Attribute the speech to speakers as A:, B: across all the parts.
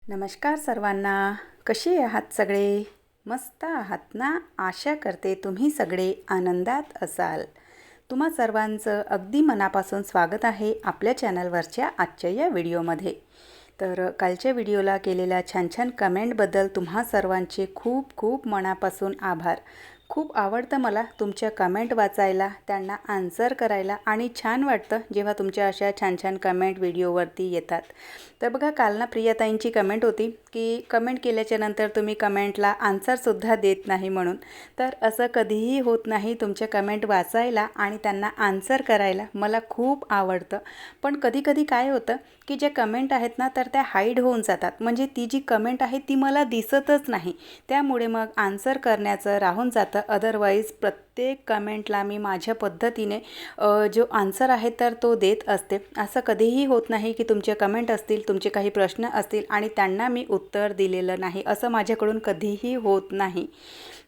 A: नमस्कार सर्वांना. कसे आहात सगळे? मस्त आहात ना? आशा करते तुम्ही सगळे आनंदात असाल. तुम्हा सर्वांचं अगदी मनापासून स्वागत आहे आपल्या चॅनलवरच्या आजच्या या व्हिडिओमध्ये. तर कालच्या व्हिडिओला केलेल्या छान छान कमेंटबद्दल तुम्हा सर्वांचे खूप खूप मनापासून आभार. खूप आवडतं मला तुमच्या कमेंट वाचायला, त्यांना आन्सर करायला आणि छान वाटतं जेव्हा तुमच्या अशा छान छान कमेंट व्हिडिओवरती येतात. तर बघा, काल ना प्रियाताईंची कमेंट होती की कमेंट केल्याच्या नंतर तुम्ही कमेंटला आन्सरसुद्धा देत नाही म्हणून. तर असं कधीही होत नाही. तुमच्या कमेंट वाचायला आणि त्यांना आन्सर करायला मला खूप आवडतं. पण कधीकधी काय होतं की ज्या कमेंट आहेत ना, तर त्या हाईड होऊन जातात. म्हणजे ती जी कमेंट आहे ती मला दिसतच नाही. त्यामुळे मग आन्सर करण्याचं राहून जातं. अदरवाईज प्रत्येक कमेंटला मी माझ्या पद्धतीने जो आन्सर आहे तर तो देत असते. असं कधीही होत नाही की तुमचे कमेंट असतील, तुमचे काही प्रश्न असतील आणि त्यांना मी उत्तर दिलेलं नाही, असं माझ्याकडून कधीही होत नाही.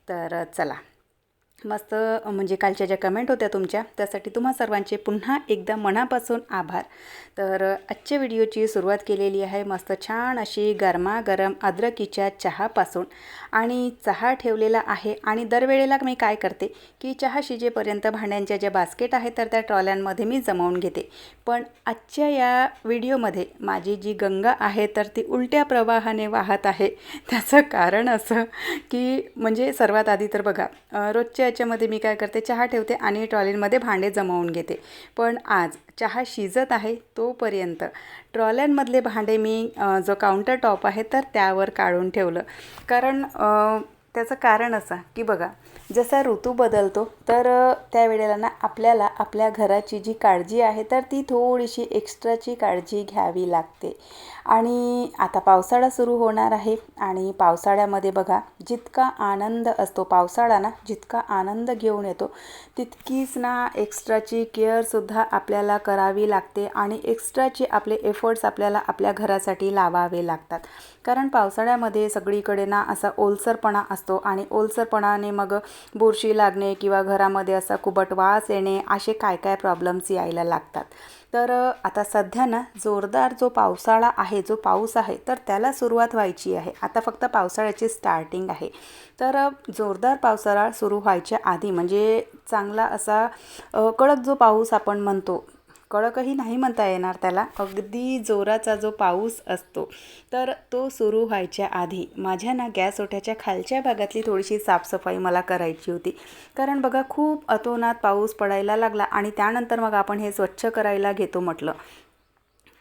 A: तर चला, मस्त म्हणजे कालच्या ज्या कमेंट होत्या तुमच्या, त्यासाठी तुम्हा सर्वांचे पुन्हा एकदा मनापासून आभार. तर आजच्या व्हिडिओची सुरुवात केलेली आहे मस्त छान अशी गरमागरम अद्रकीच्या चहापासून. आणि चहा ठेवलेला आहे आणि दरवेळेला मी काय करते की चहा शिजेपर्यंत भांड्यांच्या ज्या बास्केट आहेत तर त्या ट्रॉल्यांमध्ये मी जमावून घेते. पण आजच्या या व्हिडिओमध्ये माझी जी गंगा आहे तर ती उलट्या प्रवाहाने वाहत आहे. त्याचं कारण असं की म्हणजे सर्वात आधी तर बघा, रोजच्या याच्यामध्ये मी काय करते, चहा ठेवते आणि ट्रॉलीमध्ये भांडे जमावून घेते. पण आज चहा शिजत आहे तोपर्यंत ट्रॉल्यांमधले भांडे मी जो काउंटर टॉप आहे तर त्यावर काढून ठेवलं. कारण त्याचं कारण असं की बघा, जसा ऋतू बदलतो तर त्यावेळेला ना आपल्याला आपल्या घराची जी काळजी आहे तर ती थोडीशी एक्स्ट्राची काळजी घ्यावी लागते. आणि आता पावसाळा सुरू होणार आहे आणि पावसाळ्यामध्ये बघा, जितका आनंद असतो पावसाळा ना, जितका आनंद घेऊन येतो तितकीच ना एक्स्ट्राची केअरसुद्धा आपल्याला करावी लागते आणि एक्स्ट्राचे आपले एफर्ट्स आपल्याला आपल्या घरासाठी लावावे लागतात. कारण पावसाळ्यामध्ये सगळीकडे ना असा ओलसरपणा असतो आणि ओलसरपणाने मग बुरशी लागणे किंवा घरामध्ये असा कुबट वास येणे, असे काय काय प्रॉब्लेम्स यायला लागतात. तर आता सध्या ना जोरदार जो पावसाळा आहे, जो पाऊस आहे तर त्याला सुरुवात व्हायची आहे. आता फक्त पावसाळ्याची स्टार्टिंग आहे. तर जोरदार पावसाळा सुरू व्हायच्या आधी म्हणजे चांगला असा कडक जो पाऊस आपण म्हणतो, कडकही नाही म्हणता येणार त्याला, अगदी जोराचा जो पाऊस असतो तर तो सुरू व्हायच्या आधी माझ्या ना गॅस ओट्याच्या खालच्या भागातली थोडीशी साफसफाई मला करायची होती. कारण बघा, खूप अतोनात पाऊस पडायला लागला आणि त्यानंतर मग आपण हे स्वच्छ करायला घेतो म्हटलं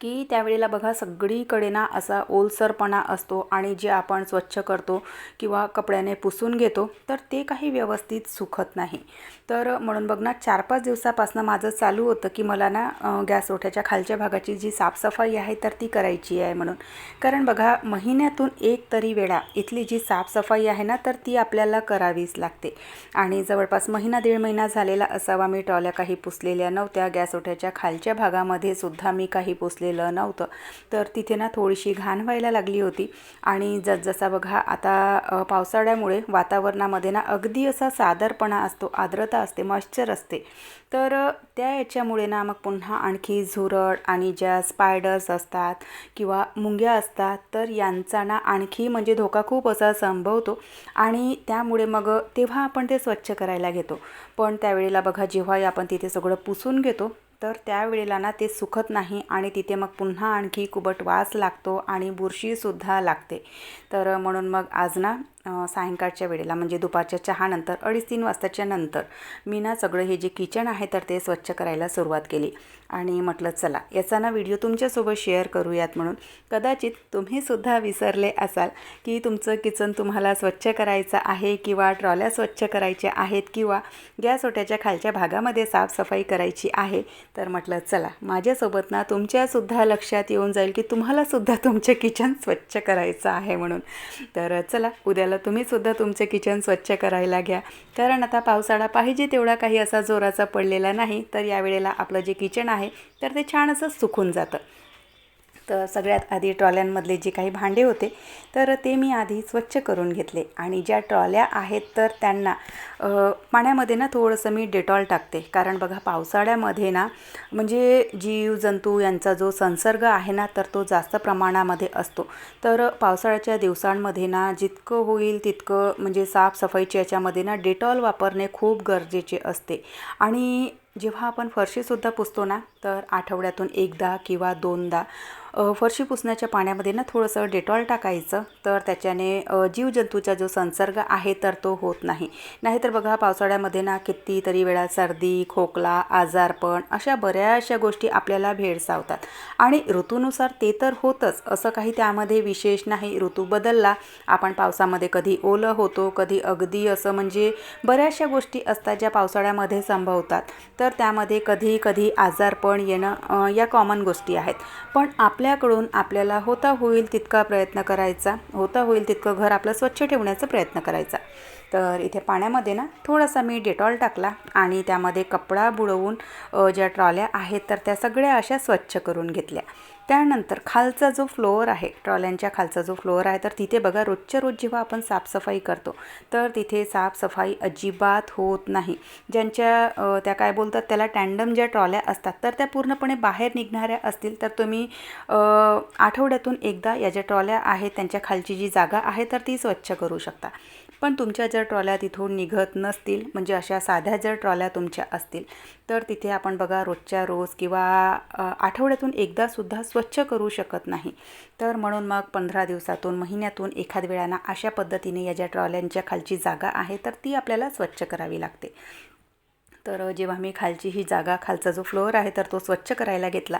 A: की त्यावेळेला बघा सगळीकडे ना असा ओलसरपणा असतो आणि जे आपण स्वच्छ करतो किंवा कपड्याने पुसून घेतो तर ते काही व्यवस्थित सुकत नाही. तर म्हणून बघ ना, 4-5 दिवसापासून माझं चालू होतं की मला ना गॅस ओठ्याच्या खालच्या भागाची जी साफसफाई आहे तर ती करायची आहे म्हणून. कारण बघा, महिन्यातून एक तरी वेळा इथली जी साफसफाई आहे ना तर ती आपल्याला करावीच लागते. आणि जवळपास महिना 1.5 महिना झालेला असावा मी ट्रॉल्या काही पुसलेल्या नव्हत्या. गॅस ओठ्याच्या खालच्या भागामध्ये सुद्धा मी काही पुसलेलं नव्हतं. तर तिथे ना थोडीशी घाण व्हायला लागली होती. आणि जसजसा बघा आता पावसाळ्यामुळे वातावरणामध्ये ना अगदी असा सादरपणा असतो, आर्द्रता असते, मॉइश्चर असते. तर त्या याच्यामुळे ना मग पुन्हा आणखी झुरळ आणि ज्या स्पायडर्स असतात किंवा मुंग्या असतात तर यांचा ना आणखी म्हणजे धोका खूप असा संभवतो. आणि त्यामुळे मग तेव्हा आपण ते स्वच्छ करायला घेतो. पण त्यावेळेला बघा, जेव्हा आपण तिथे सगळं पुसून घेतो तर त्यावेळेला ना ते सुकत नाही आणि तिथे मग पुन्हा आणखी कुबट वास लागतो आणि बुरशीसुद्धा लागते. तर म्हणून मग आज ना सायंकाळच्या वेळेला म्हणजे दुपारच्या चहानंतर 2:30-3 वाजताच्या नंतर मी ना सगळं हे जे किचन आहे तर ते स्वच्छ करायला सुरुवात केली. आणि म्हटलं चला याचा ना व्हिडिओ तुमच्यासोबत शेअर करूयात म्हणून. कदाचित तुम्हीसुद्धा विसरले असाल की तुमचं किचन तुम्हाला स्वच्छ करायचं आहे किंवा ट्रॉल्या स्वच्छ करायच्या आहेत किंवा गॅस ओट्याच्या खालच्या भागामध्ये साफसफाई करायची आहे. तर म्हटलं चला माझ्यासोबत ना तुमच्यासुद्धा लक्षात येऊन जाईल की तुम्हालासुद्धा तुमचे किचन स्वच्छ करायचं आहे म्हणून. तर चला, उद्याला तुम्हीसुद्धा तुमचे किचन स्वच्छ करायला घ्या. कारण आता पावसाळा पाहिजे तेवढा काही असा जोराचा पडलेला नाही. तर यावेळेला आपलं जे किचन आहे तर ते छान असं सुकून जातं. तर सगळ्यात आधी ट्रॉल्यांमधले जे काही भांडे होते तर ते मी आधी स्वच्छ करून घेतले आणि ज्या ट्रॉल्या आहेत तर त्यांना पाण्यामध्ये ना थोडंसं मी डेटॉल टाकते, कारण बघा पावसाळ्यामध्ये ना म्हणजे जीवजंतू यांचा जो संसर्ग आहे ना तर तो जास्त प्रमाणामध्ये असतो. तर पावसाळ्याच्या दिवसांमध्ये ना जितकं होईल तितकं म्हणजे साफसफाईच्या याच्यामध्ये ना डेटॉल वापरणे खूप गरजेचे असते. आणि जेव्हा आपण फरशीसुद्धा पुसतो ना तर आठवड्यातून एकदा किंवा दोनदा फरशी पुसण्याच्या पाण्यामध्ये ना थोडंसं डेटॉल टाकायचं, तर त्याच्याने जीवजंतूचा जो संसर्ग आहे तर तो होत नाही. नाहीतर बघा पावसाळ्यामध्ये ना कितीतरी वेळा सर्दी, खोकला, आजारपण अशा बऱ्याचशा गोष्टी आपल्याला भेडसावतात. आणि ऋतूनुसार ते तर होतंच, असं काही त्यामध्ये विशेष नाही. ऋतू बदलला, आपण पावसामध्ये कधी ओलं होतो, कधी अगदी असं म्हणजे बऱ्याचशा गोष्टी असतात ज्या पावसाळ्यामध्ये संभवतात. तर त्यामध्ये कधी कधी आजारपण येणं या कॉमन गोष्टी आहेत. पण आपल्याकडून आपल्याला होता होईल तितका प्रयत्न करायचा, होता होईल तितकं घर आपलं स्वच्छ ठेवण्याचा प्रयत्न करायचा. तर इथे पाण्यामध्ये ना थोडासा मी डेटॉल टाकला आणि त्यामध्ये कपडा बुडवून ज्या ट्रॉल्या आहेत तर त्या सगळ्या अशा स्वच्छ करून घेतल्या. त्यानंतर खालचा जो फ्लोअर आहे, ट्रॉल्यांच्या खालचा जो फ्लोअर आहे तर तिथे बघा रोजच्या रोज जेव्हा आपण साफसफाई करतो तर तिथे साफसफाई अजिबात होत नाही. ज्यांच्या त्या काय बोलतात त्याला टँडम ज्या ट्रॉल्या असतात तर त्या पूर्णपणे बाहेर निघणाऱ्या असतील तर तुम्ही आठवड्यातून एकदा या ज्या ट्रॉल्या आहेत त्यांच्या खालची जी जागा आहे तर ती स्वच्छ करू शकता. पण तुमच्या जर ट्रॉल्या तिथून निघत नसतील, म्हणजे अशा साध्या जर ट्रॉल्या तुमच्या असतील तर तिथे आपण बघा रोजच्या रोज किंवा आठवड्यातून एकदासुद्धा स्वच्छ करू शकत नाही. तर म्हणून मग 15 दिवसातून, महिन्यातून एखाद वेळाना अशा पद्धतीने या ज्या ट्रॉल्यांच्या खालची जागा आहे तर ती आपल्याला स्वच्छ करावी लागते. तर जेव्हा मी खालची ही जागा, खालचा जो फ्लोअर आहे तर तो स्वच्छ करायला घेतला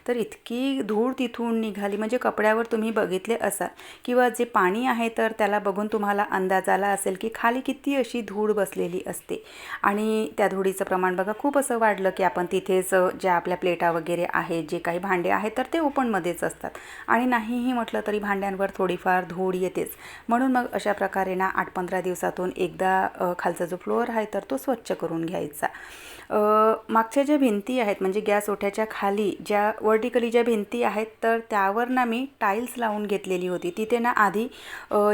A: तर इतकी धूळ तिथून निघाली, म्हणजे कपड्यावर तुम्ही बघितले असाल किंवा जे पाणी आहे तर त्याला बघून तुम्हाला अंदाज आला असेल की खाली किती अशी धूळ बसलेली असते. आणि त्या धुळीचं प्रमाण बघा खूप असं वाढलं की आपण तिथेच ज्या आपल्या प्लेटा वगैरे आहेत, जे काही भांडे आहेत तर ते ओपनमध्येच असतात आणि नाहीही म्हटलं तरी भांड्यांवर थोडीफार धूळ येतेच. म्हणून मग अशा प्रकारे ना 8-15 दिवसातून एकदा खालचा जो फ्लोअर आहे तर तो स्वच्छ करून घ्यायचा. मागच्या ज्या भिंती आहेत म्हणजे गॅस ओठ्याच्या खाली ज्या वर्टिकली ज्या भिंती आहेत तर त्यावर ना मी टाईल्स लावून घेतलेली होती. तिथे ना आधी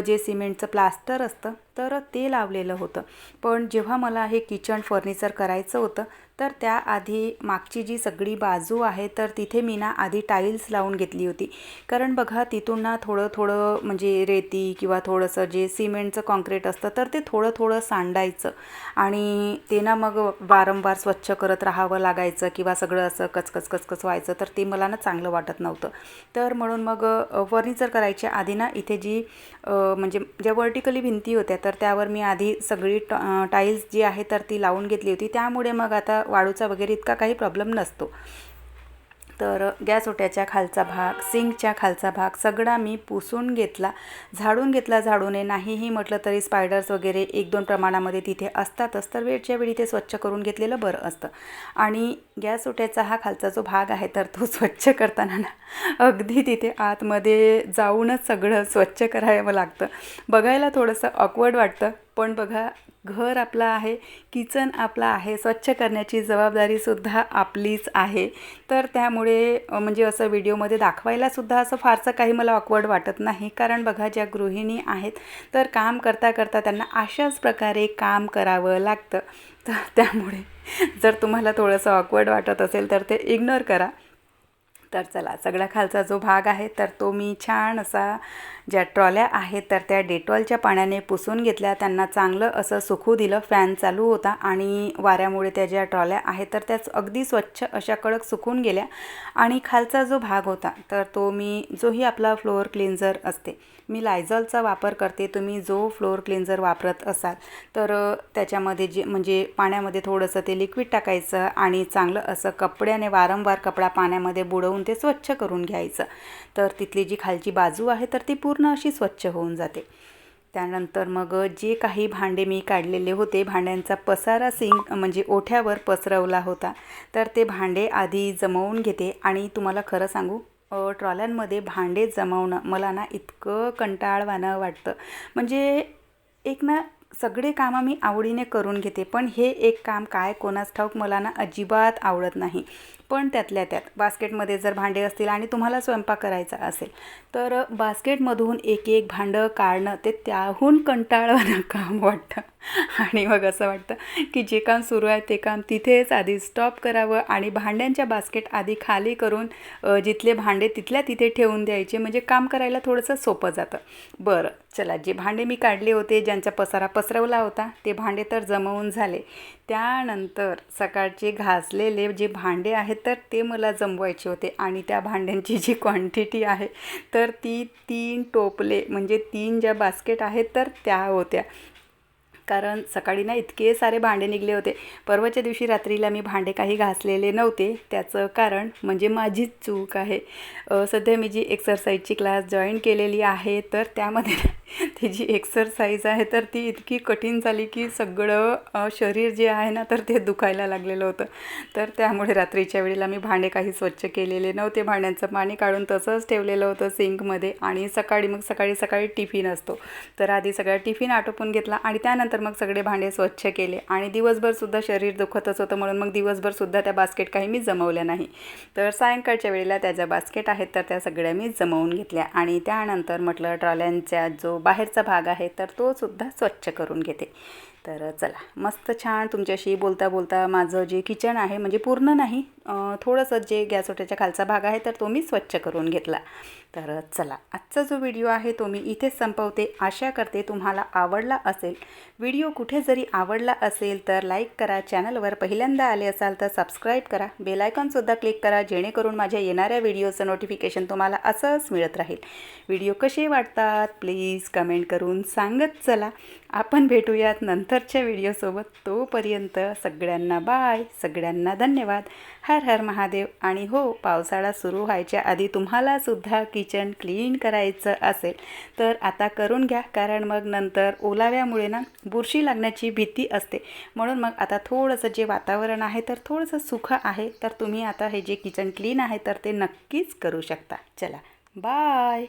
A: जे सिमेंटचं प्लास्टर असतं तर ते लावलेलं होतं. पण जेव्हा मला हे किचन फर्निचर करायचं होतं तर त्याआधी मागची जी सगळी बाजू आहे तर तिथे मी ना आधी टाईल्स लावून घेतली होती. कारण बघा तिथून ना थोडं थोडं म्हणजे रेती किंवा थोडंसं जे सिमेंटचं कॉन्क्रीट असतं तर ते थोडं थोडं सांडायचं आणि ते ना मग वारंवार स्वच्छ करत राहावं लागायचं किंवा सगळं असं कचकच कचकच व्हायचं, तर ते मला ना चांगलं वाटत नव्हतं. तर म्हणून मग फर्निचर करायच्या आधी ना इथे जी म्हणजे ज्या वर्टिकली भिंती होत्या तर त्यावर मी आधी सगळी टाईल्स जी आहे तर ती लावून घेतली होती. त्यामुळे मग आता वाळूचा वगैरे इतका काही प्रॉब्लेम नसतो. तर गॅस ओट्याच्या खालचा भाग, सिंकच्या खालचा भाग सगळा मी पुसून घेतला, झाडून घेतला. झाडूने नाहीही म्हटलं तरी स्पायडर्स वगैरे 1-2 प्रमाणामध्ये तिथे असतातच, तर वेळच्या वेळी ते स्वच्छ करून घेतलेलं बरं असतं. आणि गॅस ओट्याचा हा खालचा जो भाग आहे तर तो स्वच्छ करताना ना अगदी तिथे आतमध्ये जाऊनच सगळं स्वच्छ करावं लागतं. बघायला थोडंसं ऑकवर्ड वाटतं, पण बघा घर आपलं आहे, किचन आपलं आहे, स्वच्छ करण्याची जबाबदारीसुद्धा आपलीच आहे. तर त्यामुळे म्हणजे असं व्हिडिओमध्ये दाखवायलासुद्धा असं फारसं काही मला ऑकवर्ड वाटत नाही. कारण बघा ज्या गृहिणी आहेत तर काम करता करता त्यांना अशाच प्रकारे काम करावं लागतं. तर त्यामुळे जर तुम्हाला थोडंसं ऑकवर्ड वाटत असेल तर ते इग्नोर करा. तर चला, सगळा खालचा जो भाग आहे तर तो मी छान असा ज्या ट्रॉल्या आहेत तर त्या डेटॉलच्या पाण्याने पुसून घेतल्या. त्यांना चांगलं असं सुकू दिलं. फॅन चालू होता आणि वाऱ्यामुळे त्या ज्या ट्रॉल्या आहेत तर त्या अगदी स्वच्छ अशा कडक सुकून गेल्या. आणि खालचा जो भाग होता तर तो मी, जोही आपला फ्लोअर क्लिन्झर असते, मी लायझॉलचा वापर करते. तुम्ही जो फ्लोअर क्लिन्झर वापरत असाल तर त्याच्यामध्ये जे म्हणजे पाण्यामध्ये थोडंसं ते लिक्विड टाकायचं आणि चांगलं असं कपड्याने वारंवार कपडा पाण्यामध्ये बुडवून ते स्वच्छ करून घ्यायचं. तर तिथली जी खालची बाजू आहे तर ती पूर्ण अशी स्वच्छ होऊन जाते. त्यानंतर मग जे काही भांडे मी काढलेले होते, भांड्यांचा पसारा सिंक म्हणजे ओठ्यावर पसरवला होता, तर ते भांडे आधी जमवून घेते. आणि तुम्हाला खरं सांगू, ट्रॉल्यांमध्ये भांडे जमवणं मला ना इतकं कंटाळवाणं वाटतं. म्हणजे एक ना सगळे कामं मी आवडीने करून घेते, पण हे एक काम काय कोणास ठाऊक मला ना अजिबात आवडत नाही. पण त्यातल्या त्यात बास्केटमध्ये जर भांडे असतील आणि तुम्हाला स्वयंपाक करायचा असेल तर बास्केटमधून एक एक भांडं काढणं ते त्याहून कंटाळवाणं काम वाटतं. आणि मग असं वाटतं की जे काम सुरू आहे ते काम तिथेच आधी स्टॉप करावं आणि भांड्यांच्या बास्केट आधी खाली करून जिथले भांडे तिथल्या तिथे ठेवून द्यायचे, म्हणजे काम करायला थोडंसं सोपं जातं. बरं चला, जे भांडे मी काढले होते, ज्यांचा पसारा पसरवला होता, ते भांडे तर जमवून झाले. त्यानंतर सकाळचे घासलेले जे भांडे आहेत तर ते मला जमवायचे होते आणि त्या भांड्यांची जी क्वांटिटी आहे तर ती 3 टोपले म्हणजे 3 ज्या बास्केट आहेत तर त्या होत्या. कारण सकाळी ना इतके सारे भांडे निघले होते. परवाच्या दिवशी रात्रीला मी भांडे काही घासलेले नव्हते. त्याचं कारण म्हणजे माझीच चूक आहे. सध्या मी जी एक्सरसाइजची क्लास जॉईन केलेली आहे तर त्यामध्ये ती जी एक्सरसाइज आहे तर ती इतकी कठीण झाली की सगळं शरीर जे आहे ना तर ते दुखायला लागलेलं होतं. तर त्यामुळे रात्रीच्या वेळेला मी भांडे काही स्वच्छ केलेले नव्हते. भांड्यांचं पाणी काढून तसंच ठेवलेलं होतं सिंकमध्ये. आणि सकाळी टिफिन असतो तर आधी सगळा टिफिन आटोपून घेतला आणि त्यानंतर मग सगळे भांडे स्वच्छ केले. आणि दिवसभरसुद्धा शरीर दुखतच होतं म्हणून मग दिवसभरसुद्धा त्या बास्केट काही मी जमवल्या नाही. तर सायंकाळच्या वेळेला त्या ज्या बास्केट आहेत तर त्या सगळ्या मी जमवून घेतल्या. आणि त्यानंतर म्हटलं ट्रॉल्यांचा जो बाहेरचा भाग आहे तर तो सुद्धा स्वच्छ करून घेते. तर चला, मस्त छान तुमच्याशी बोलता बोलता माझं जे किचन आहे म्हणजे पूर्ण नाही, थोडंसं जे गॅस ओट्याच्या खालचा भाग आहे तर तो मी स्वच्छ करून घेतला. तर चला, आजचा जो व्हिडिओ आहे तो मी इथेच संपवते. आशा करते तुम्हाला आवडला असेल. व्हिडिओ कुठे जरी आवडला असेल तर लाईक करा, चॅनलवर पहिल्यांदा आले असाल तर सबस्क्राईब करा, बेल आयकॉनसुद्धा क्लिक करा, जेणेकरून माझ्या येणाऱ्या व्हिडिओचं नोटिफिकेशन तुम्हाला असंच मिळत राहील. व्हिडिओ कसे वाटतात प्लीज कमेंट करून सांगत चला. आपण भेटूयात नंतरच्या व्हिडिओसोबत. तोपर्यंत सगळ्यांना बाय, सगळ्यांना धन्यवाद. हर हर महादेव. आणि हो, पावसाळा सुरू व्हायच्या आधी तुम्हालासुद्धा किचन क्लीन करायचं असेल तर आता करून घ्या, कारण मग नंतर ओलाव्यामुळे ना बुरशी लागण्याची भीती असते. म्हणून मग आता थोडंसं जे वातावरण आहे तर थोडंसं सुखं आहे तर तुम्ही आता हे जे किचन क्लीन आहे तर ते नक्कीच करू शकता. चला बाय.